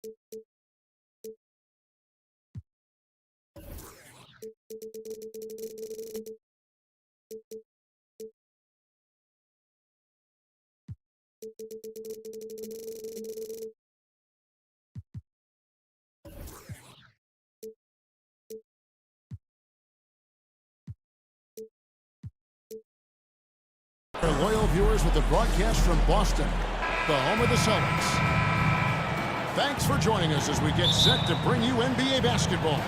Our loyal viewers with the broadcast from Boston, the home of the Celtics. Thanks for joining us as we get set to bring you NBA basketball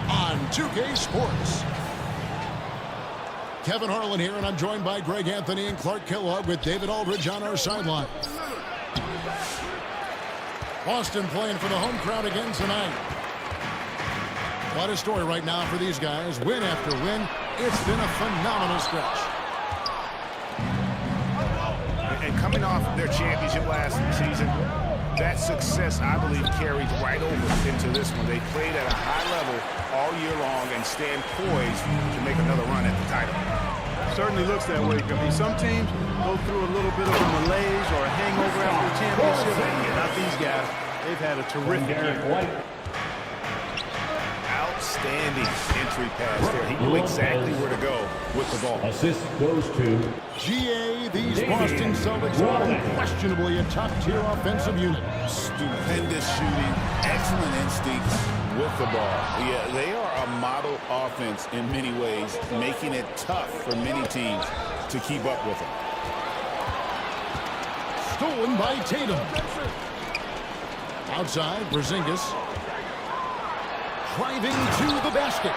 on 2K Sports. Kevin Harlan here, and I'm joined by Greg Anthony and Clark Kellogg with David Aldridge on our sideline. Boston playing for the home crowd again tonight. What a story right now for these guys. Win after win. It's been a phenomenal stretch. And coming off their championship last season, that success, I believe, carries right over into this one. They played at a high level all year long and stand poised to make another run at the title. Certainly looks that way. I mean, some teams go through a little bit of a malaise or a hangover after a championship. Not these guys. They've had a terrific year. Outstanding entry pass there. He knew exactly where to go with the ball. Assist goes to GA, these Boston Celtics are unquestionably a top-tier offensive unit. Stupendous shooting, excellent instincts with the ball. Yeah, they are a model offense in many ways, making it tough for many teams to keep up with them. Stolen by Tatum. Outside, Porzingis. Driving to the basket.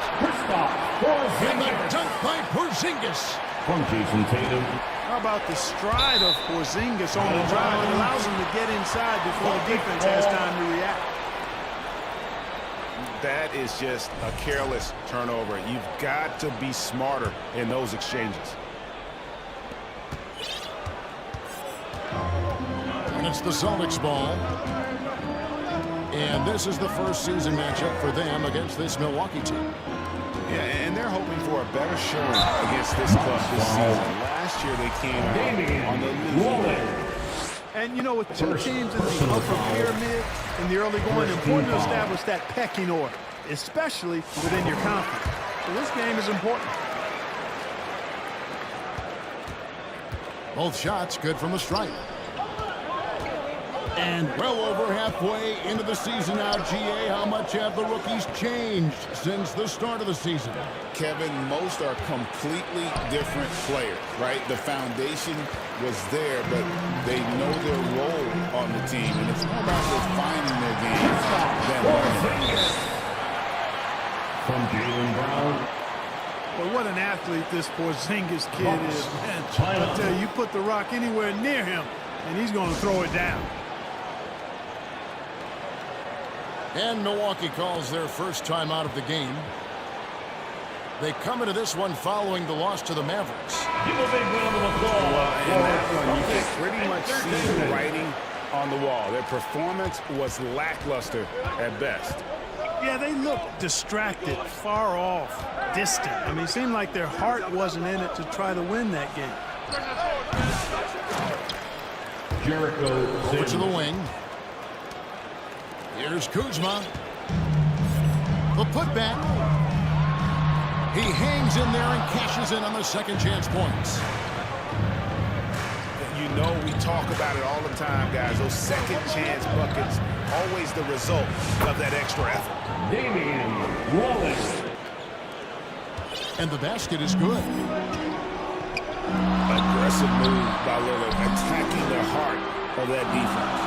And the dunk by Porzingis. From Jason Tatum. How about the stride of Porzingis on the drive? It allows him to get inside before the defense has time to react. That is just a careless turnover. You've got to be smarter in those exchanges. And it's the Celtics ball. And this is the first season matchup for them against this Milwaukee team. Yeah, and they're hoping for a better showing against this club this season. Last year they came out on the losing end. And, you know, with two teams in the upper pyramid in the early going, it's important to establish that pecking order, especially within your conference. So this game is important. Both shots good from the stripe. And well over halfway into the season now, GA, how much have the rookies changed since the start of the season? Kevin, most are completely different players, right? The foundation was there, but they know their role on the team, and it's more about refining their game than learning. From Jaylen Brown. Well, what an athlete this Porzingis kid is, man. I tell you, you put the rock anywhere near him, and he's going to throw it down. And Milwaukee calls their first time out of the game. They come into this one following the loss to the Mavericks. Give a big round of applause. In that one, you can pretty much see the writing on the wall. Their performance was lackluster at best. Yeah, they looked distracted, far off, distant. I mean, it seemed like their heart wasn't in it to try to win that game. Jericho Over to the wing. Here's Kuzma. The putback. He hangs in there and cashes in on the second chance points. You know, we talk about it all the time, guys. Those second chance buckets, always the result of that extra effort. Damian Wallace. And the basket is good. Aggressive move by Lillard, attacking the heart of that defense.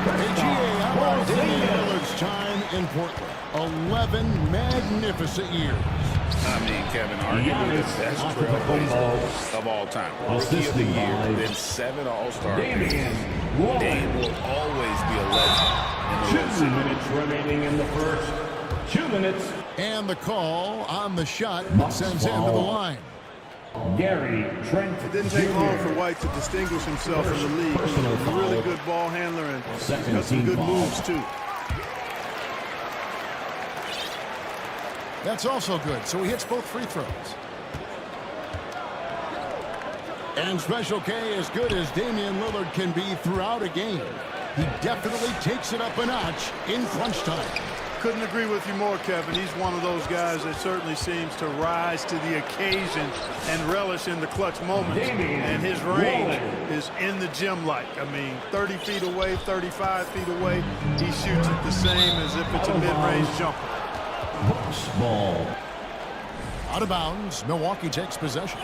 How about Damian Lillard's time in Portland? 11 magnificent years. I mean, Kevin, arguably the best trailblazer of all time. Rookie of the year, then 7 All-Star games. Dame will always be a legend. 2 minutes remaining in the first. 2 minutes. And the call on the shot sends him to the line. Gary Trent. It didn't take long for White to distinguish himself in the league. He's a really good ball handler and got some good moves, too. That's also good. So he hits both free throws. And Special K, as good as Damian Lillard can be throughout a game, he definitely takes it up a notch in crunch time. Couldn't agree with you more, Kevin. He's one of those guys that certainly seems to rise to the occasion and relish in the clutch moments. And his range is in the gym-like. I mean, 30 feet away, 35 feet away, he shoots it the same as if it's a mid-range jumper. Ball. Out of bounds, Milwaukee takes possession.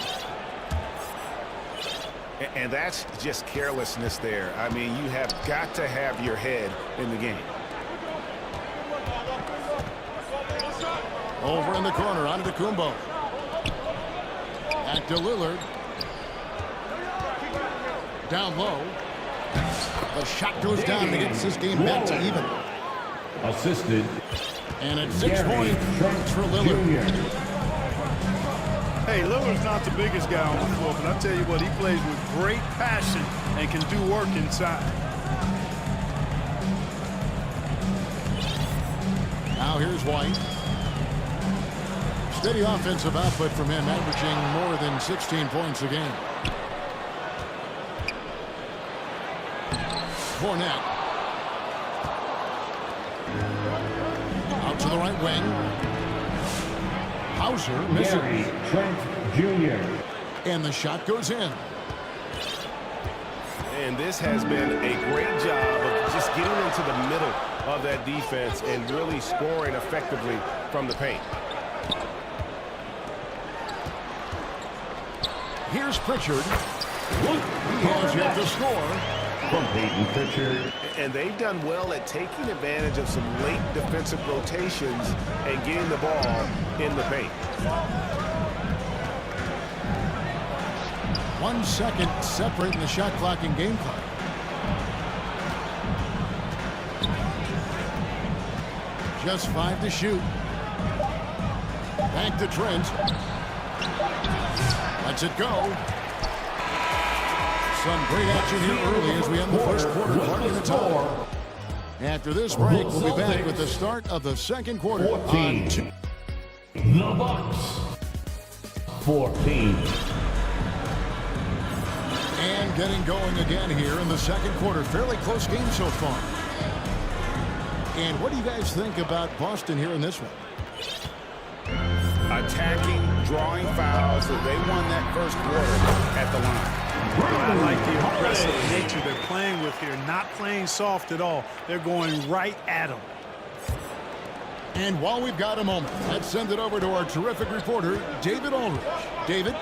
And that's just carelessness there. I mean, you have got to have your head in the game. Over in the corner, onto Kumbo. Back to Lillard. Down low. The shot goes down and gets this game back to even. Assisted. And it's 6 points for Lillard. Hey, Lillard's not the biggest guy on the floor, but I tell you what, he plays with great passion and can do work inside. Now here's White. Steady offensive output from him, averaging more than 16 points a game. Fournette. Out to the right wing. Hauser misses. Gary Trent Jr. And the shot goes in. And this has been a great job of just getting into the middle of that defense and really scoring effectively from the paint. Here's Pritchard. He has yet to score. From Peyton Pritchard. And they've done well at taking advantage of some late defensive rotations and getting the ball in the paint. 1 second separating the shot clock and game clock. Just 5 to shoot. Back to Trent. Lets it go. Some great action here early as we end the first quarter. Clark the tower. After this break, we'll be back with the start of the second quarter. 14. The Bucks. 14. And getting going again here in the second quarter. Fairly close game so far. And what do you guys think about Boston here in this one? Attacking, drawing fouls. So they won that first quarter at the line. I like the aggressive nature they're playing with here, not playing soft at all. They're going right at them. And while we've got a moment, let's send it over to our terrific reporter, David Aldridge. David?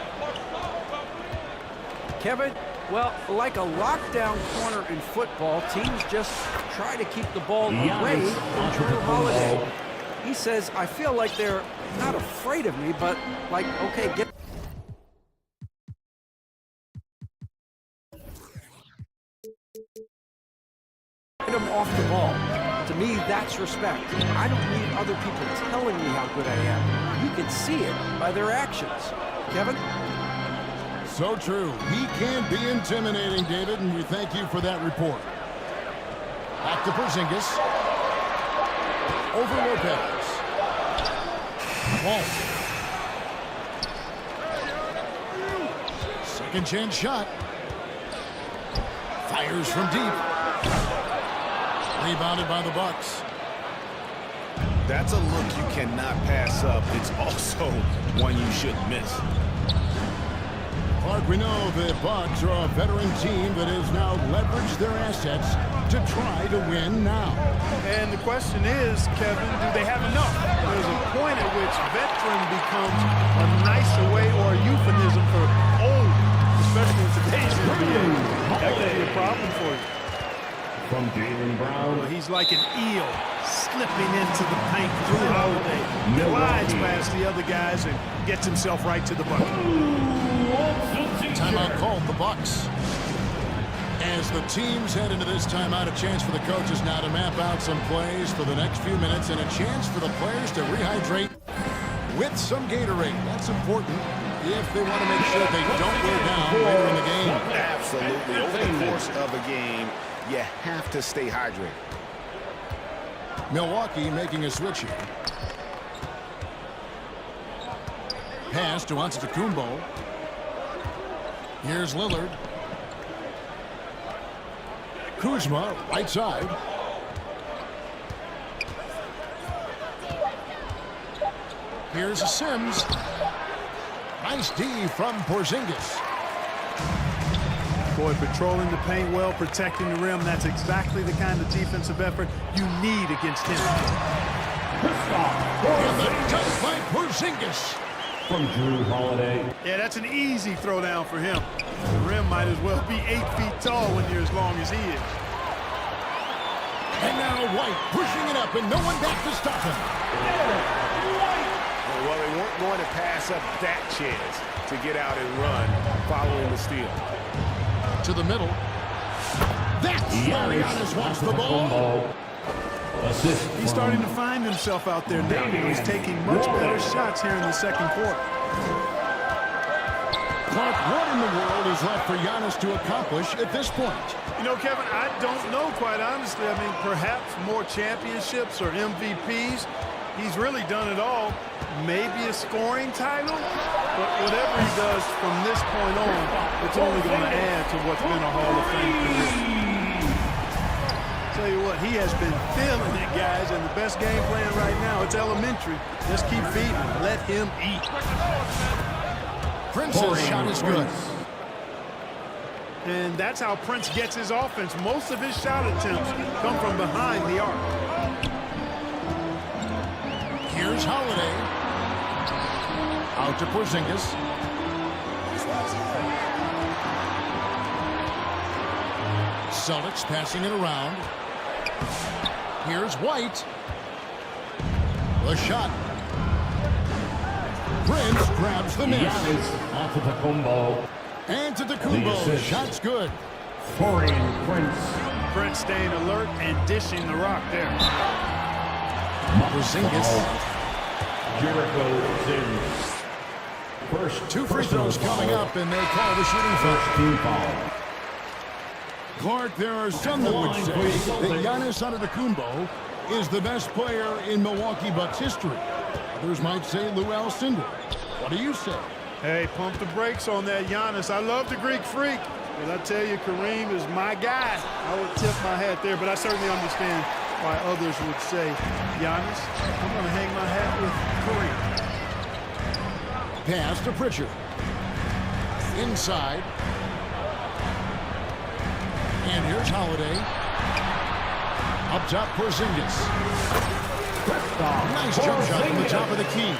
Kevin, well, like a lockdown corner in football, teams just try to keep the ball away from Drew Holiday. He says, I feel like they're not afraid of me, but like, okay, get him off the ball. To me, that's respect. I don't need other people telling me how good I am. You can see it by their actions. Kevin? So true. He can be intimidating, David, and we thank you for that report. Back to Porzingis. Over Lopez. Wall. Second chance shot. Fires from deep. Rebounded by the Bucks. That's a look you cannot pass up. It's also one you shouldn't miss. Clark, we know the Bucks are a veteran team that has now leveraged their assets to try to win now. And the question is, Kevin, do they have enough? There's a point at which veteran becomes a nicer way or a euphemism for old, especially in today's NBA. That could be a problem for you. From Jaylen Brown. Well, he's like an eel slipping into the paint through Holiday. Glides past the other guys and gets himself right to the bucket. Timeout called the Bucks. As the teams head into this timeout, a chance for the coaches now to map out some plays for the next few minutes and a chance for the players to rehydrate with some Gatorade. That's important if they want to make sure they don't go down later in the game. Absolutely. Over the course of a game, you have to stay hydrated. Milwaukee making a switch here. Pass to Antetokounmpo. Here's Lillard. Kuzma, right side. Here's Sims. Nice D from Porzingis. Boy, patrolling the paint well, protecting the rim. That's exactly the kind of defensive effort you need against him. And the dunk by Porzingis. From Drew Holiday. Yeah, that's an easy throwdown for him. The rim might as well be 8 feet tall when you're as long as he is. And now White pushing it up and no one back to stop him. Well, they weren't going to pass up that chance to get out and run following the steal. To the middle. That's where Giannis wants the ball. Assist. He's starting to find himself out there now. He's taking much better shots here in the second quarter. Clark, what in the world is left for Giannis to accomplish at this point? You know, Kevin, I don't know, quite honestly. I mean, perhaps more championships or MVPs. He's really done it all. Maybe a scoring title, but whatever he does from this point on, it's only going to add to what's been a Hall of Fame career. Tell you what, he has been feeling it, guys, and the best game plan right now, it's elementary. Just keep feeding him. Let him eat. Prince's shot is good. And that's how Prince gets his offense. Most of his shot attempts come from behind the arc. Here's Holiday. Out to Porzingis. Celtics passing it around. Here's White. The shot. Prince grabs the miss. Antetokounmpo. Antetokounmpo. Shot's good. Torian Prince. Prince staying alert and dishing the rock there. Porzingis. Jericho Sims. First Two free throws coming up, and they call the shooting foul. team foul. Clark, there are some that would say that Giannis Antetokounmpo is the best player in Milwaukee Bucks history. Others might say Lou Alcindor. What do you say? Hey, pump the brakes on that Giannis. I love the Greek Freak, but I tell you, Kareem is my guy. I would tip my hat there, but I certainly understand why others would say, Giannis, I'm going to hang my hat with Kareem. Pass to Pritchard. Inside. And here's Holiday. Up top, Porzingis. Nice jump shot from the top of the key.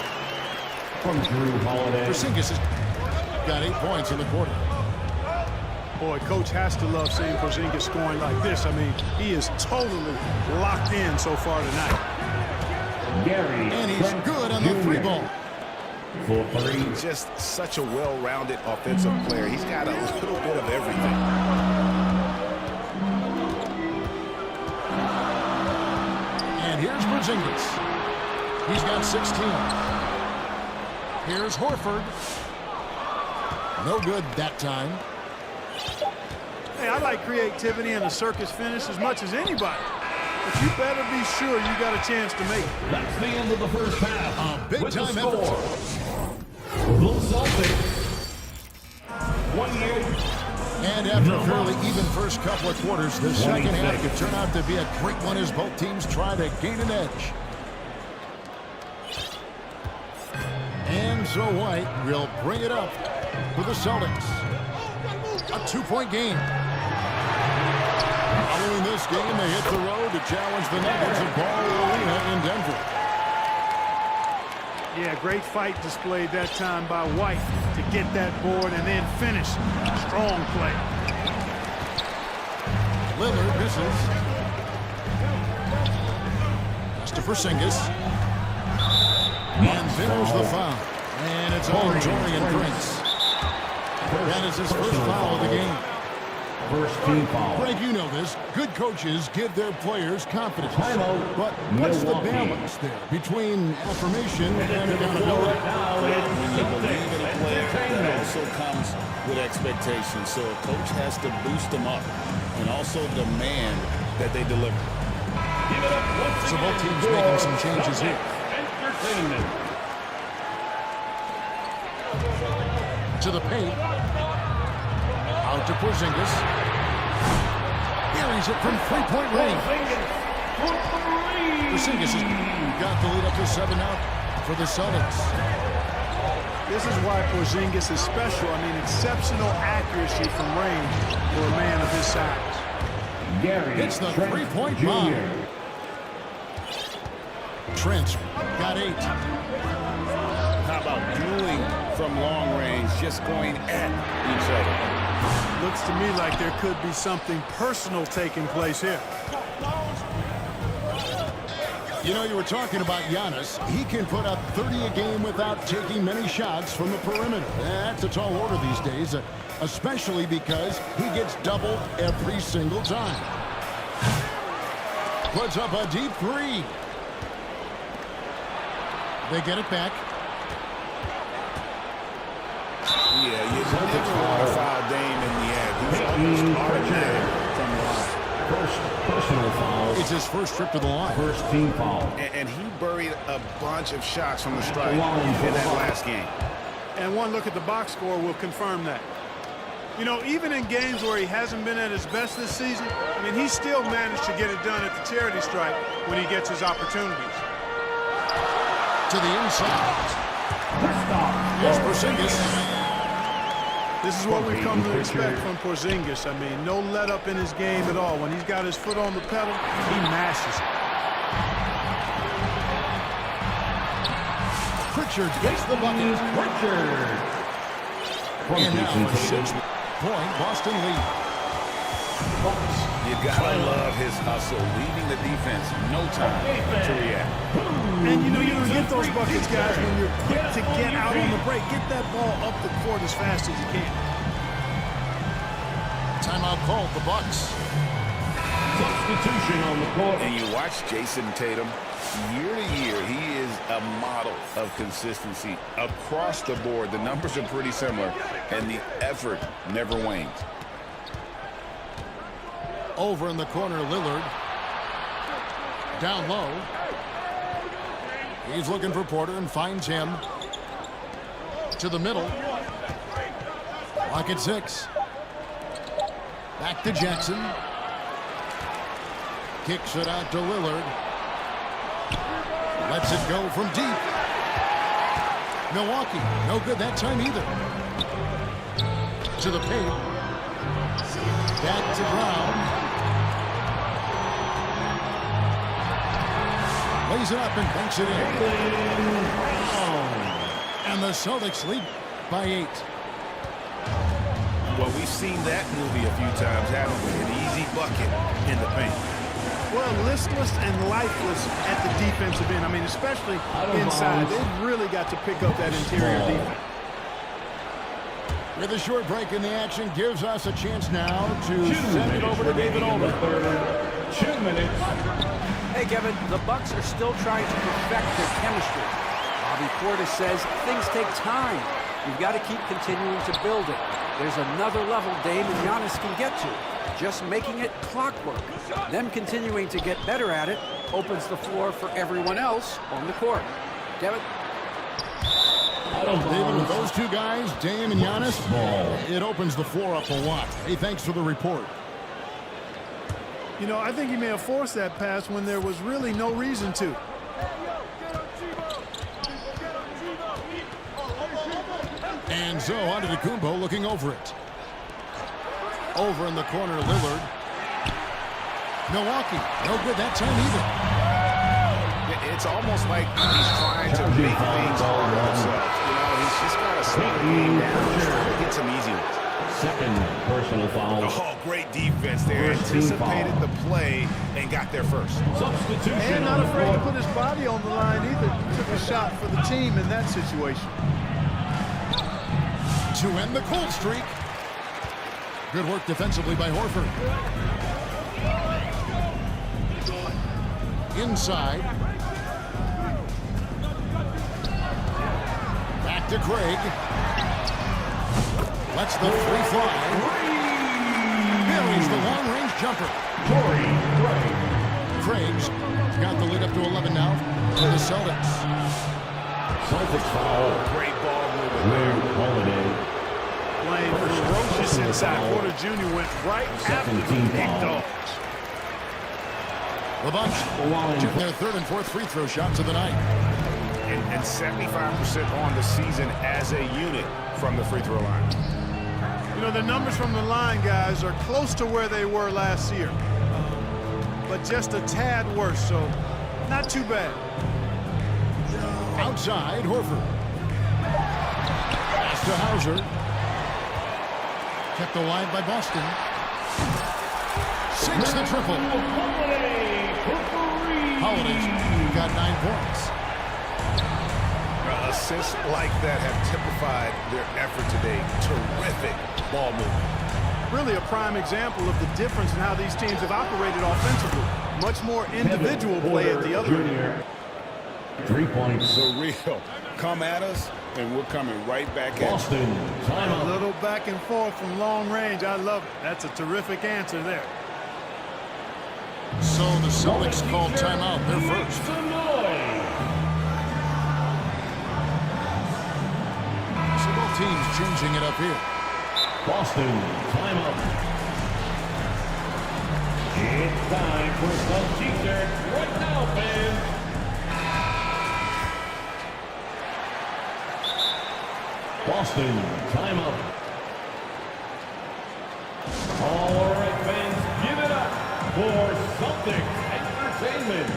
From Drew Holiday. Porzingis has got 8 points in the quarter. Boy, Coach has to love seeing Porzingis scoring like this. I mean, he is totally locked in so far tonight. Gary. And he's good on the three ball. For three. Just such a well-rounded offensive player. He's got a little bit of everything. And here's Porzingis. He's got 16. Here's Horford. No good that time. Hey, I like creativity and a circus finish as much as anybody. But you better be sure you got a chance to make it. That's the end of the first half. A big-time effort. The Celtics. 1 year. And after a fairly even first couple of quarters, the second half could turn out to be a great one as both teams try to gain an edge. And so White will bring it up for the Celtics. A 2-point game. Following this game, they hit the road to challenge the Nuggets at Ball Arena in Denver. Yeah, great fight displayed that time by White to get that board and then finish. Strong play. Lillard misses. Christopher Porzingis. And there's the foul. And it's on Torian Prince. That is his first foul of the game. First team foul. Greg, you know this. Good coaches give their players confidence. But what's the balance there between affirmation and accountability? When you believe in a player, it also comes with expectations. So a coach has to boost them up and also demand that they deliver. So both teams making some changes here. To the paint. Out to Porzingis. Buries it from three-point range. Porzingis has got the lead up to 7 out for the Celtics. This is why Porzingis is special. I mean, exceptional accuracy from range for a man of his size. Gary Hits the Trent three-point Jr. bomb. Trent got 8. How about dueling from long range, just going at each other? Looks to me like there could be something personal taking place here. You know, you were talking about Giannis. He can put up 30 a game without taking many shots from the perimeter. That's a tall order these days, especially because he gets doubled every single time. Puts up a deep 3. They get it back. Yeah, you never want to foul Dame in the act. He's almost automatic from the line. First personal foul. It's his first trip to the line. First team foul. And he buried a bunch of shots from the stripe Line in for that the last game. And one look at the box score will confirm that. You know, even in games where he hasn't been at his best this season, I mean, he still managed to get it done at the charity stripe when he gets his opportunities. To the inside. Here's Porzingis. This is what we've come to expect from Porzingis. I mean, no let up in his game at all. When he's got his foot on the pedal, he mashes it. Pritchard gets the bucket. Pritchard. And now a 6-point Boston lead. You gotta love his hustle, leaving the defense no time to react. And you know you're gonna get those buckets, guys, when you're quick to get out on the break. Get that ball up the court as fast as you can. Timeout called, the Bucks. Substitution on the court. And you watch Jason Tatum, year to year, he is a model of consistency across the board. The numbers are pretty similar, and the effort never wanes. Over in the corner, Lillard. Down low. He's looking for Porter and finds him. To the middle. Lock at 6. Back to Jackson. Kicks it out to Lillard. Lets it go from deep. Milwaukee, no good that time either. To the paint. Back to Brown. Lays it up and banks it in. And the Celtics lead by 8. Well, we've seen that movie a few times, haven't we? An easy bucket in the paint. Well, listless and lifeless at the defensive end. I mean, especially inside. They've really got to pick up that interior defense. With a short break in the action, gives us a chance now to send it over to David Olman. 2 minutes. Hey, Kevin, the Bucks are still trying to perfect their chemistry. Bobby Portis says things take time. You've got to keep continuing to build it. There's another level Dame and Giannis can get to. Just making it clockwork. Them continuing to get better at it opens the floor for everyone else on the court. Kevin? David, with those two guys, Dame and Giannis, it opens the floor up a lot. Hey, thanks for the report. You know, I think he may have forced that pass when there was really no reason to. And so on to Antetokounmpo looking over it. Over in the corner, Lillard. Milwaukee, no good that time either. It's almost like he's trying to make things hard on himself. You know, he's just got to slow the game down. He's trying to get some easy ones. Second personal foul. Oh, great defense there. Anticipated the play and got there first. Substitution. And not afraid to put his body on the line either. Took a shot for the team in that situation. To end the cold streak. Good work defensively by Horford. Inside. Back to Craig. Lets the three fly. Buries the long-range jumper. Craig's got the lead up to 11 now for the Celtics. Celtics foul. Great ball movement there. Holiday. playing ferocious inside. Porter Jr. went right after the big dogs. The Bucks shooting their third and fourth free throw shots of the night. And 75% on the season as a unit from the free throw line. You know, the numbers from the line, guys, are close to where they were last year. But just a tad worse, so not too bad. Outside, Horford. Pass to Hauser. Kept alive by Boston. Sinks the triple. Holiday's got 9 points. Assists like that have typified their effort today. Terrific ball movement. Really a prime example of the difference in how these teams have operated offensively. Much more individual play at the other end. 3 points. The real. Come at us, and we're coming right back at you. Boston, A timeout. little back and forth from long range. I love it. That's a terrific answer there. So the Celtics called timeout. They're first. So both teams changing it up here. Boston, timeout. It's time for some t-shirts right now, fans. Boston, timeout. All right, fans, give it up for Celtics Entertainment.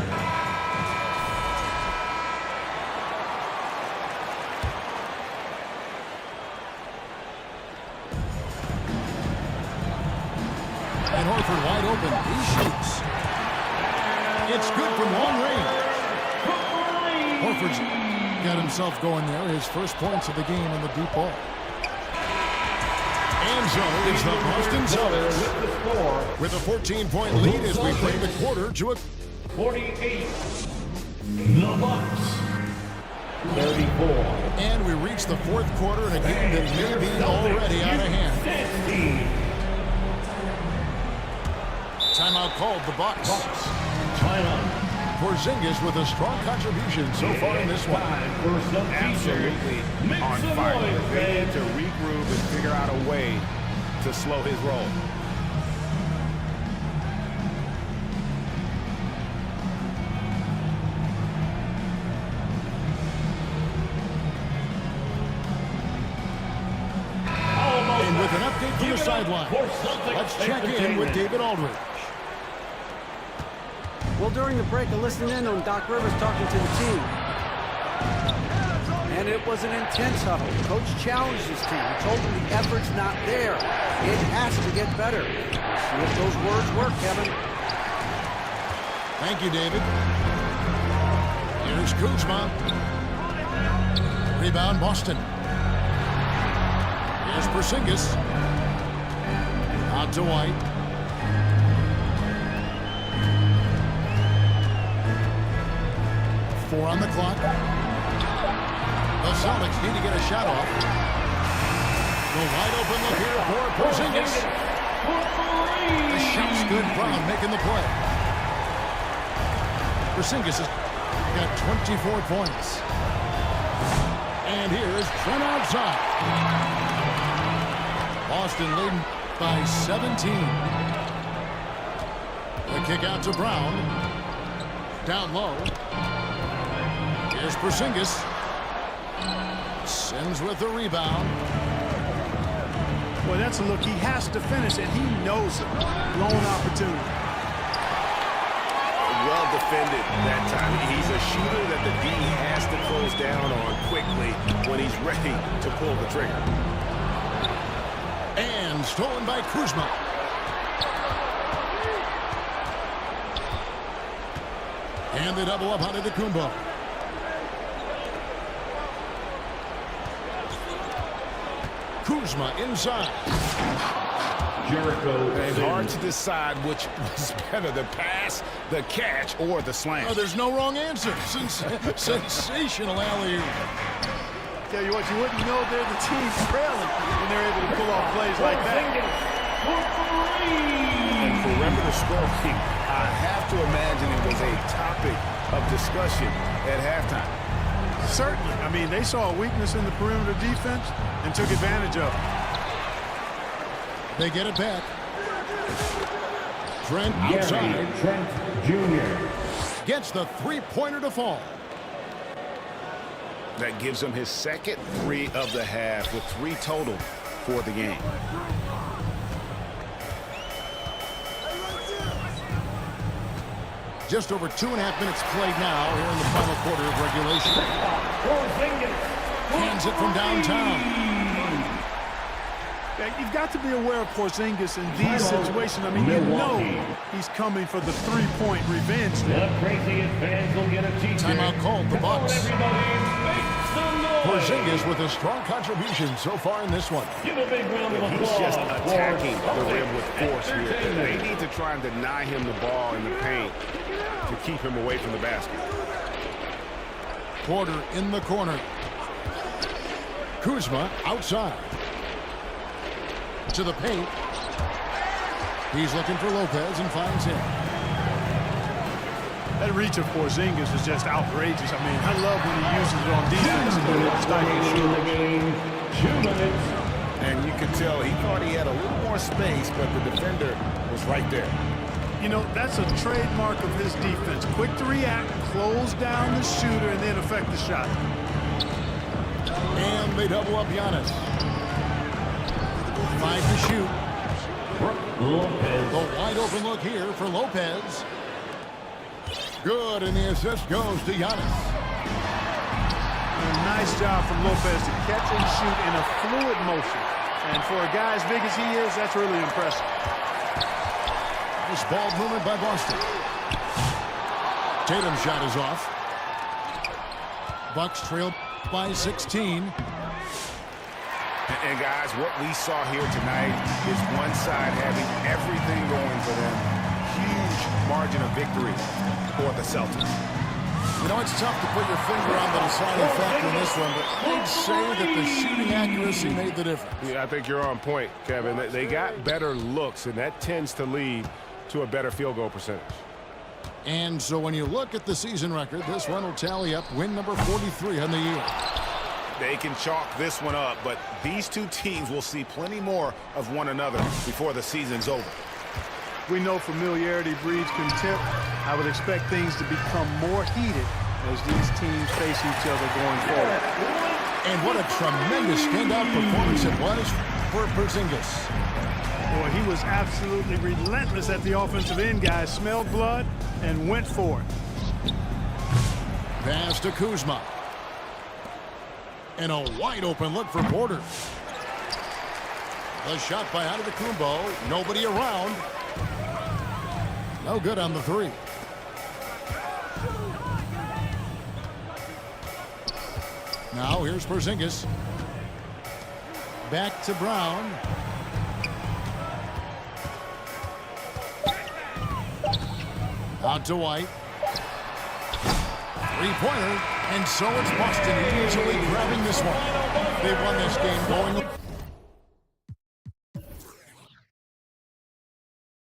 And Horford wide open. He shoots. It's good from long range. Horford's got himself going there. His first points of the game on the deep ball. And so it's the Boston Celtics with a 14-point lead as we play the quarter to a 48. The Bucks. 34. And we reach the fourth quarter in a game that may be already out of hand. 15. Timeout called the Bucks. Timeout. Porzingis with a strong contribution so far in this one. Absolutely on fire. They need to regroup and figure out a way to slow his roll. And with an update from the sideline, let's check in with David Aldridge. Well, during the break, I listened in on Doc Rivers talking to the team. And it was an intense huddle. Coach challenged his team. He told them the effort's not there. It has to get better. See if those words work, Kevin. Thank you, David. Here's Kuzma. Rebound, Boston. Here's Porzingis. Out to White. Four on the clock. The Celtics need to get a shot off. The wide open look here for Porzingis. The shot's good. Brown making the play. Porzingis has got 24 points. And here's Trent outside. Boston leading by 17. The kick out to Brown. Down low. Here's Porzingis. Sends with the rebound. Well, that's a look. He has to finish, and he knows it. Blown opportunity. Well defended that time. He's a shooter that the D has to close down on quickly when he's ready to pull the trigger. And stolen by Kuzma. And they double up on Antetokounmpo. Kuzma inside. Jericho. It's hard to decide which was better, the pass, the catch, or the slam. Oh, there's no wrong answer. Sensational alley-oop. Tell you what, you wouldn't know they're the team trailing when they're able to pull off plays like that. And for the scoring, I have to imagine it was a topic of discussion at halftime. Certainly. I mean, they saw a weakness in the perimeter defense and took advantage of it. They get it back. Trent outside. Trent Jr. Gets the three-pointer to fall. That gives him his second 3 of the half with 3 total for the game. Just over 2.5 minutes played now here in the final quarter of regulation. Hands it from downtown. Yeah, you've got to be aware of Porzingis in these situations. I mean, you know he's coming for the three-point revenge there. The craziest fans will get a t-shirt. Timeout called, the Bucks. Everybody make some noise. Porzingis with a strong contribution so far in this one. Give a big round of applause. He's just attacking for the rim with force here. They entertainment. need to try and deny him the ball in the paint to keep him away from the basket. Porter in the corner. Kuzma outside. To the paint. He's looking for Lopez and finds him. That reach of Porzingis is just outrageous. I mean, I love when he uses it on defense to stifle shooters. 2 minutes. And you could tell he thought he had a little more space, but the defender was right there. You know, that's a trademark of his defense. Quick to react, close down the shooter, and then affect the shot. And they double up Giannis. 5 to shoot. Lopez. The wide open look here for Lopez. Good, and the assist goes to Giannis. A nice job from Lopez to catch and shoot in a fluid motion. And for a guy as big as he is, that's really impressive. Nice ball movement by Boston. Tatum's shot is off. Bucks trail by 16. And guys, what we saw here tonight is one side having everything going for them. Huge margin of victory for the Celtics. You know, it's tough to put your finger on the deciding factor in this one, but I'd say that the shooting accuracy made the difference. Yeah, I think you're on point, Kevin. They got better looks, and that tends to lead to a better field goal percentage. And so when you look at the season record, this one will tally up win number 43 on the year. They can chalk this one up, but these two teams will see plenty more of one another before the season's over. We know familiarity breeds contempt. I would expect things to become more heated as these teams face each other going forward. And what a tremendous standout performance it was for Porzingis. Boy, he was absolutely relentless at the offensive end, guys. Smelled blood and went for it. Pass to Kuzma. And a wide open look for Porter. The shot by Antetokounmpo. Nobody around. No good on the three. Now here's Porzingis. Back to Brown. Out to White. Three-pointer. And so it's Boston easily grabbing this one. They won this game going